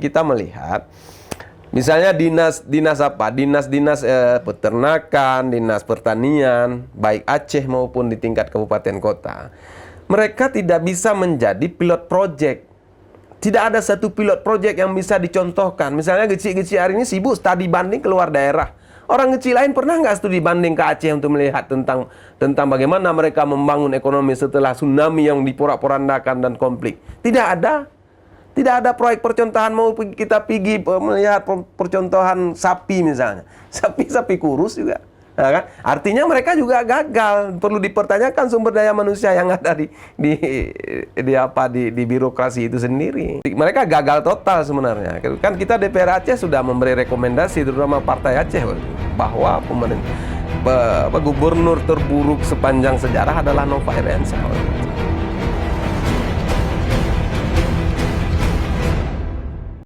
kita melihat misalnya dinas apa? Dinas peternakan, dinas pertanian, baik Aceh maupun di tingkat kabupaten kota. Mereka tidak bisa menjadi pilot project. Tidak ada satu pilot project yang bisa dicontohkan. Misalnya Geci-Geci hari ini sibuk studi banding keluar daerah. Orang Geci lain pernah nggak studi banding ke Aceh untuk melihat tentang bagaimana mereka membangun ekonomi setelah tsunami yang diporak-porandakan dan konflik? Tidak ada. Tidak ada proyek percontohan. Mau kita pergi melihat percontohan sapi misalnya. Sapi kurus juga. Ya kan? Artinya mereka juga gagal. Perlu dipertanyakan sumber daya manusia yang ada di birokrasi itu sendiri. Mereka gagal total sebenarnya. Kan kita DPR Aceh sudah memberi rekomendasi terutama Partai Aceh bahwa gubernur terburuk sepanjang sejarah adalah Nova Iriansyah.